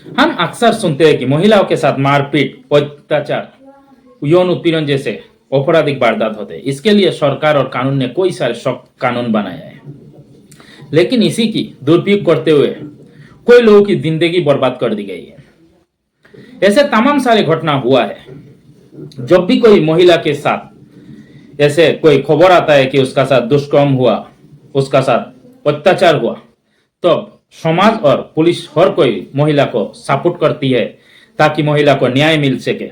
हम अक्सर सुनते हैं कि महिलाओं के साथ मारपीट, अत्याचार, यौन उत्पीड़न जैसे आपराधिक वारदात होते हैं। इसके लिए सरकार और कानून ने कई सारे सख्त कानून बनाए हैं, लेकिन इसी की दुरुपयोग करते हुए कोई लोगों की जिंदगी बर्बाद कर दी गई है। ऐसे तमाम सारे घटना हुआ है। जब भी कोई महिला के साथ ऐसे कोई खबर आता है कि उसका साथ दुष्कर्म हुआ, उसका साथ अत्याचार हुआ, तो समाज और पुलिस हर कोई महिला को सपोर्ट करती है ताकि महिला को न्याय मिल सके।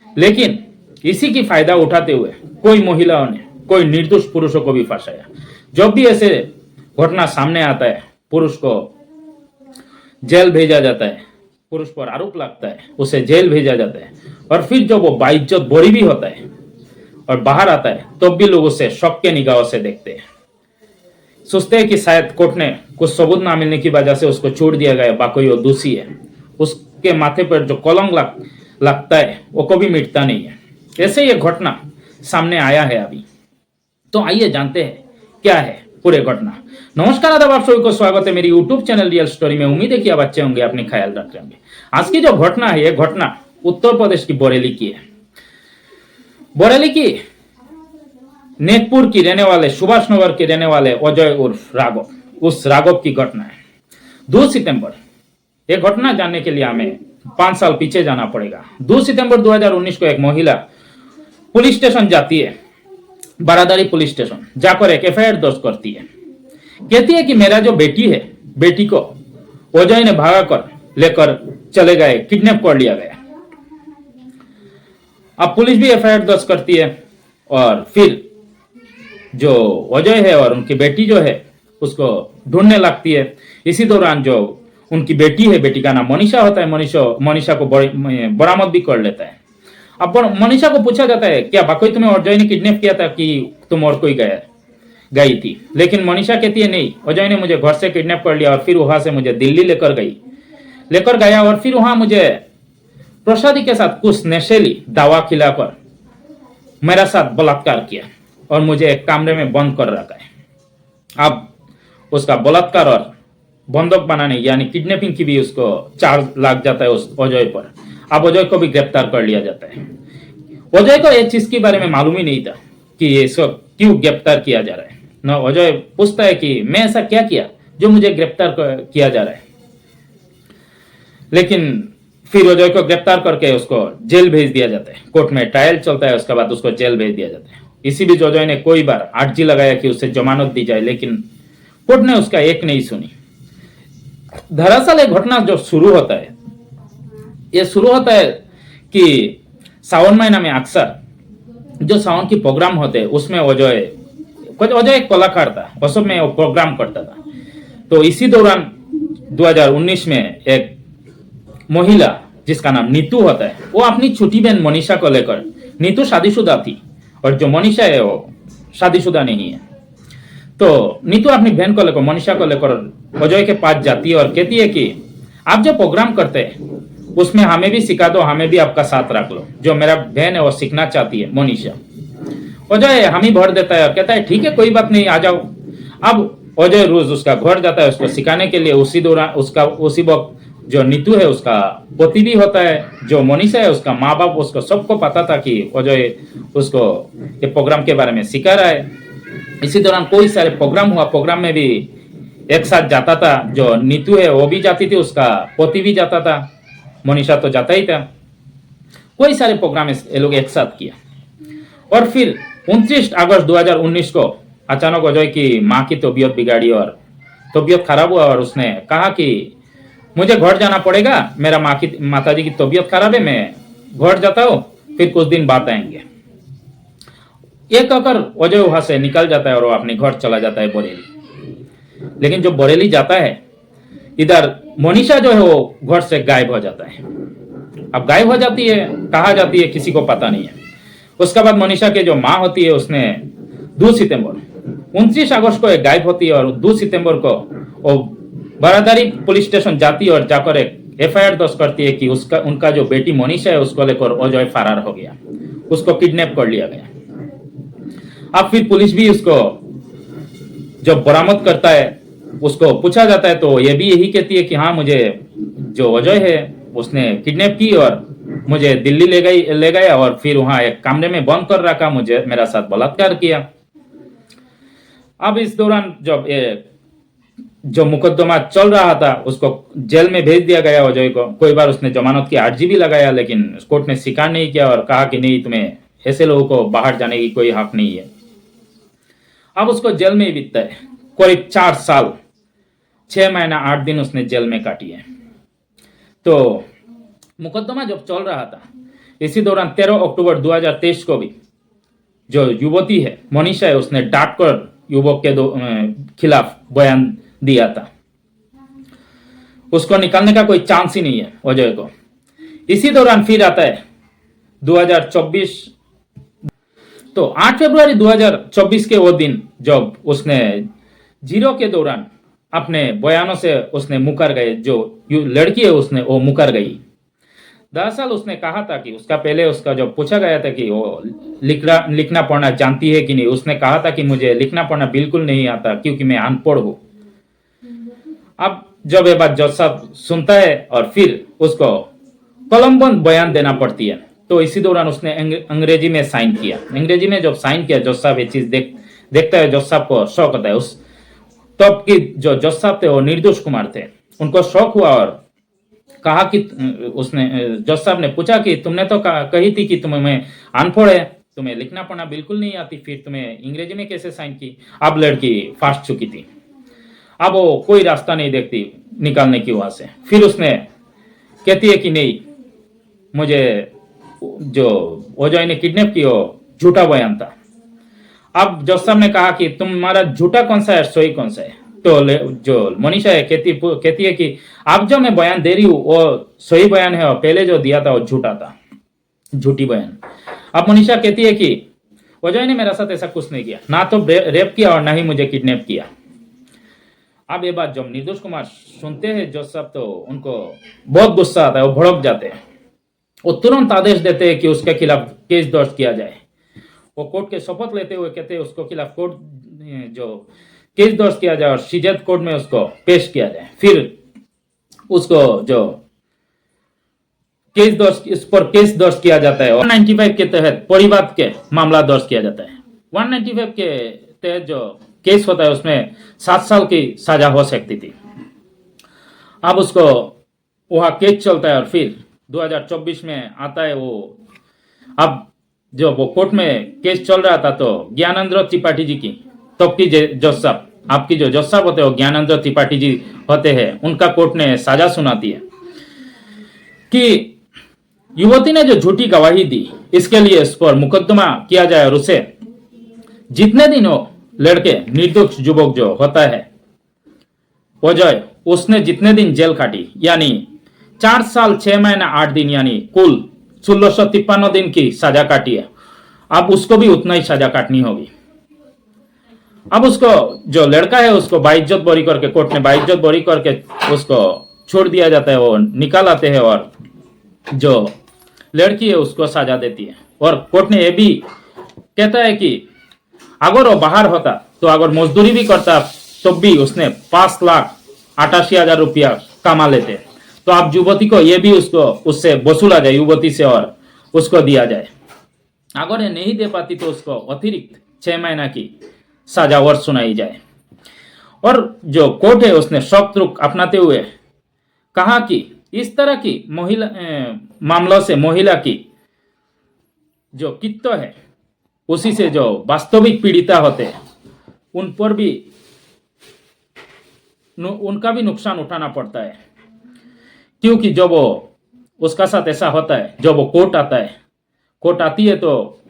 लेकिन इसी की फायदा उठाते हुए कोई महिलाओं ने कोई निर्दोष पुरुषों को भी फंसाया। जब भी ऐसे घटना सामने आता है, पुरुष को जेल भेजा जाता है, पुरुष पर आरोप लगता है, उसे जेल भेजा जाता है, और फिर जब वो बाइज्जत बरी भी होता है और बाहर आता है, तब भी लोग उसे शक के निगाहों से देखते हैं। सोचते हैं कि शायद कोर्ट ने कुछ सबूत ना मिलने की वजह से उसको छोड़ दिया गया, बाकी वो दोषी है। उसके माथे पर जो कलंक लगता है वो कभी मिटता नहीं है। ऐसे ये घटना सामने आया है अभी। तो आइए जानते हैं क्या है पूरे घटना। नमस्कार, आदाब, आप सभी को स्वागत है मेरी यूट्यूब चैनल रियल स्टोरी में। उम्मीद है कि आप अच्छे होंगे, अपने ख्याल रख रहे होंगे। आज की जो घटना है, ये घटना उत्तर प्रदेश की बरेली की है। बरेली की नेकपुर की रहने वाले, सुभाष नगर के रहने वाले अजय उर्फ राघव, उस राघव की घटना है। 2 सितंबर, ये घटना जानने के लिए हमें 5 साल पीछे जाना पड़ेगा। 2 सितंबर 2019 को एक महिला पुलिस स्टेशन जाती है, बारादारी पुलिस स्टेशन, जाकर एक एफआईआर दर्ज करती है। कहती है कि मेरा जो बेटी है, बेटी को अजय ने भागा कर लेकर चले गए, किडनैप कर लिया गया। अब पुलिस भी एफआईआर दर्ज करती है और फिर जो अजय है और उनकी बेटी जो है उसको ढूंढने लगती है। इसी दौरान जो उनकी बेटी है, बेटी का नाम मनीषा होता है, मनीषा को बरामद भी कर लेता है। अब मनीषा को पूछा जाता है, क्या वाकई तुम्हें अजय ने किडनैप किया था कि तुम और कोई गई थी? लेकिन मनीषा कहती है, नहीं, अजय ने मुझे घर से किडनैप कर लिया और फिर वहां से मुझे दिल्ली लेकर गया और फिर वहां मुझे प्रसादी के साथ कुछ नशीली दवा खिलाकर मेरा साथ बलात्कार किया और मुझे एक कमरे में बंद कर रखा है। अब उसका बलात्कार और बंधक बनाने यानी किडनैपिंग की भी उसको चार्ज लग जाता है उस अजय पर। अब अजय को भी गिरफ्तार कर लिया जाता है। अजय को एक चीज के बारे में मालूम ही नहीं था कि ये सब क्यों गिरफ्तार किया जा रहा है। न अजय पूछता है कि मैं ऐसा क्या किया जो मुझे गिरफ्तार किया जा रहा है। लेकिन फिर अजय को गिरफ्तार करके उसको जेल भेज दिया जाता है। कोर्ट में ट्रायल चलता है, उसके बाद उसको जेल भेज दिया जाता है। इसी बीच अजय ने कई बार अर्जी लगाया कि उसे जमानत दी जाए, लेकिन कोर्ट ने उसका एक नहीं सुनी। दरअसल एक घटना जो शुरू होता है, ये शुरू होता है कि सावन महीना में अक्सर जो सावन की प्रोग्राम होते हैं उसमें अजय एक कलाकार था, उस में वो प्रोग्राम करता था। तो इसी दौरान 2019 में एक महिला जिसका नाम नीतू होता है, वो अपनी छोटी बहन मनीषा को लेकर, नीतू शादीशुदा थी और जो मनीषा है वो शादीशुदा नहीं है। तो नीतू अपनी बहन को लेकर, मनीषा को लेकर अजय के पास जाती है और कहती है कि आप जो प्रोग्राम करते हैं उसमें हमें भी सिखा दो, हमें भी आपका साथ रख लो। जो मेरा बहन है वो सीखना चाहती है, मनीषा। अजय हम ही भर देता है और कहता है ठीक है, कोई बात नहीं, आ जाओ। अब अजय रोज उसका घर जाता है उसको सिखाने के लिए। उसी वक्त जो नीतू है उसका पति भी होता है, जो मनीषा है उसका माँ बाप, उसको सबको पता था कि अजय उसको ये प्रोग्राम के बारे में सिखा रहा है। इसी दौरान कोई सारे प्रोग्राम हुआ, प्रोग्राम में भी एक साथ जाता था। जो नीतू है वो भी जाती थी, उसका पति भी जाता था, मनीषा तो जाता ही था। कोई सारे प्रोग्राम ये लोग एक साथ किया। और फिर 29 अगस्त 2019 को अचानक अजय की माँ की तबीयत बिगाड़ी और तबीयत खराब हुआ और उसने कहा कि मुझे घर जाना पड़ेगा, मेरा माताजी की तबीयत खराब है, मैं घर जाता हूँ, फिर कुछ दिन बाद आएंगे। ये कहकर अजय वहां से निकल जाता है और वो अपने घर चला जाता है, बरेली। लेकिन जो बरेली जाता है, इधर मनीषा जो है वो घर से गायब हो जाता है। अब गायब हो जाती है, कहाँ जाती है किसी को पता नहीं है। उसके बाद मनीषा के जो माँ होती है उसने 2 सितंबर 29 अगस्त को एक गायब होती है और 2 सितंबर को वो बारादारी पुलिस स्टेशन जाती है और जाकर एक एफआईआर दर्ज करती है कि उनका जो बेटी मनीषा है उसको लेकर अजय फरार हो गया, उसको किडनैप कर लिया गया। अब फिर पुलिस भी उसको जब बरामद करता है, उसको पूछा जाता है तो ये भी यही कहती है कि हाँ, मुझे जो अजय है उसने किडनैप की और मुझे दिल्ली ले गया और फिर वहां एक कमरे में बंद कर रखा, मुझे मेरा साथ बलात्कार किया। अब इस दौरान जब जो मुकदमा चल रहा था उसको जेल में भेज दिया गया अजय को। कोई बार उसने जमानत की अर्जी भी लगाया, लेकिन कोर्ट ने स्वीकार नहीं किया और कहा कि नहीं, तुम्हें ऐसे लोगों को बाहर जाने की कोई हक नहीं है। अब उसको जेल में ही बीतता है करीब 4 साल 6 महीना 8 दिन उसने जेल में काटी है। तो मुकदमा जब चल रहा था इसी दौरान 13 अक्टूबर 2023 को भी जो युवती है मनीषा है, उसने डांट कर युवक के खिलाफ बयान दिया था। उसको निकालने का कोई चांस ही नहीं है अजय को। इसी दौरान फिर आता है 2024। तो 8 फरवरी 2024 के वो दिन जब उसने जीरो के दौरान अपने बयानों से उसने मुकर गए, जो लड़की है उसने वो मुकर गई। दरअसल उसने कहा था कि उसका पहले उसका जब पूछा गया था कि वो लिखना पढ़ना जानती है कि नहीं, उसने कहा था कि मुझे लिखना पढ़ना बिल्कुल नहीं आता क्योंकि मैं अनपढ़ हूं। अब जब ये बात जज साहब सुनता है और फिर उसको कलमबंद बयान देना पड़ती है, तो इसी दौरान उसने अंग्रेजी में साइन किया। अंग्रेजी में जब साइन किया जज साहब ये चीज देखता है, जज साहब को शौक होता है। उस तब की जो जज साहब थे वो निर्दोष कुमार थे, उनको शौक हुआ और कहा कि उसने जज साहब ने पूछा कि तुमने तो कही थी कि तुम्हें अनपढ़ है, तुम्हें लिखना पढ़ना बिल्कुल नहीं आती, फिर तुम्हें अंग्रेजी में कैसे साइन की। अब लड़की फास्ट चुकी थी, अब वो कोई रास्ता नहीं देखती निकालने की वहां से। फिर उसने कहती है कि नहीं, मुझे जो अजय ने किडनैप की वो झूठा बयान था। अब जज साहब ने कहा कि तुम्हारा झूठा कौन सा है, सही कौन सा है। तो जो मनीषा है कहती है कि अब जो मैं बयान दे रही हूँ वो सही बयान है और पहले जो दिया था वो झूठा था, झूठी बयान। अब मनीषा कहती है कि अजय ने मेरा साथ ऐसा कुछ नहीं किया, ना तो रेप किया और ना ही मुझे किडनैप किया। अब ये बात जब निर्दोष कुमार सुनते हैं जज साहब, तो उनको बहुत गुस्सा आता है, वो भड़क जाते हैं। वो तुरंत आदेश देते हैं कि उसके खिलाफ केस दर्ज किया जाए। वो कोर्ट के शपथ लेते हुए कहते हैं उसको खिलाफ कोर्ट जो केस दर्ज किया जाए और सीजेड कोर्ट में उसको पेश किया जाए। फिर उसको जो इस पर केस दर्ज किया जाता है। 195 के तहत परिवाद के मामला दर्ज किया जाता है। 195 के तहत जो केस होता है उसमें 7 साल की सजा हो सकती थी। अब उसको वहां केस चलता है और फिर 2024 में आता है वो। अब जो वो कोर्ट में केस चल रहा था तो ज्ञानेंद्र त्रिपाठी जी की, तब की जज साहब, आपकी जो जज साहब होते हैं वो ज्ञानेंद्र त्रिपाठी जी होते हैं, उनका कोर्ट ने सजा सुनाती है कि युवती ने जो झूठी गवाही दी इसके लिए इस पर मुकदमा किया जाए और उसे जितने दिन वो लड़के निर्दोष युवक जो होता है अजय, उसने जितने दिन जेल काटी यानी 4 साल 6 महीना 8 दिन यानी कुल 1653 दिन की सजा काटी है। अब उसको भी उतना ही सजा काटनी होगी। अब उसको जो लड़का है उसको बाइज्जत बरी करके, कोर्ट ने बाइज्जत बरी करके उसको छोड़ दिया जाता है, वो निकाल आते हैं और जो लड़की है उसको सजा देती है। और कोर्ट ने यह भी कहता है कि अगर वो बाहर होता तो अगर मजदूरी भी करता तो भी उसने 5,88,000 रुपया कमा लेते। तो आप युवती को ये भी उससे वसूला जाए युवती से और उसको दिया जाए। अगर ये नहीं दे पाती तो उसको अतिरिक्त 6 महीना की सजा और सुनाई जाए। और जो कोर्ट है उसने सख्त रुख अपनाते हुए कहा कि इस तरह की मामलों से महिला की जो कित्तो है उसी से जो वास्तविक पीड़िता होते हैं उन पर भी उनका भी नुकसान उठाना पड़ता है। क्योंकि जब वो उसका साथ ऐसा होता है, जब वो कोर्ट आती है तो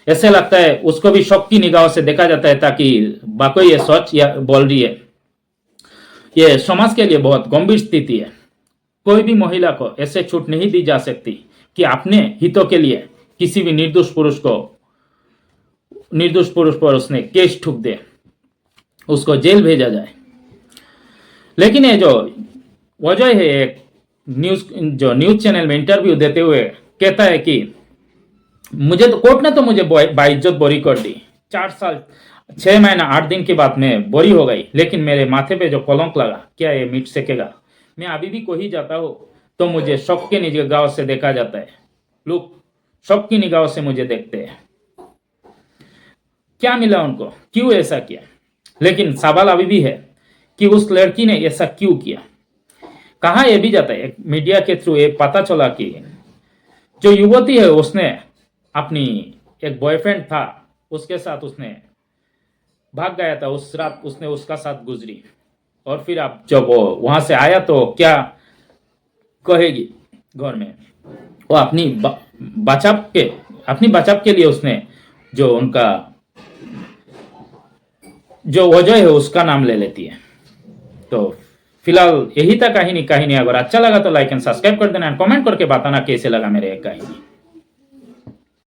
ऐसे लगता है उसको भी शक की निगाहों से देखा जाता है ताकि वाकई ये सच या बोल रही है। ये समाज के लिए बहुत गंभीर स्थिति है। कोई भी महिला को ऐसे छूट नहीं दी जा सकती कि अपने हितों के लिए किसी भी निर्दोष पुरुष पर उसने केस ठुक दे, उसको जेल भेजा जाए। लेकिन ये जो वजह है, एक न्यूज चैनल में इंटरव्यू देते हुए कहता है कि मुझे तो कोर्ट ने तो मुझे बाइज्जत बरी कर दी, 4 साल 6 महीना 8 दिन के बाद मैं बरी हो गई, लेकिन मेरे माथे पे जो कलंक लगा क्या ये मिट सकेगा? मैं अभी भी कोई जाता हूँ तो मुझे शौक की निगाहों से देखा जाता है। लोग शौक की निगाहों से मुझे देखते हैं। क्या मिला उनको, क्यों ऐसा किया? लेकिन सवाल अभी भी है कि उस लड़की ने ऐसा क्यों किया। कहा यह भी जाता है, मीडिया के थ्रू ये पता चला कि जो युवती है उसने अपनी एक बॉयफ्रेंड था, उसके साथ उसने भाग गया था। उस रात उसने उसका साथ गुजरी, और फिर अब जब वो वहां से आया तो क्या कहेगी घर में? वो अपनी बचाव के लिए उसने जो उनका जो वजह है उसका नाम ले लेती है। तो फिलहाल यही था कहानी। अगर अच्छा लगा तो लाइक एंड सब्सक्राइब कर देना, कमेंट करके बताना कैसे लगा मेरे एक कहानी।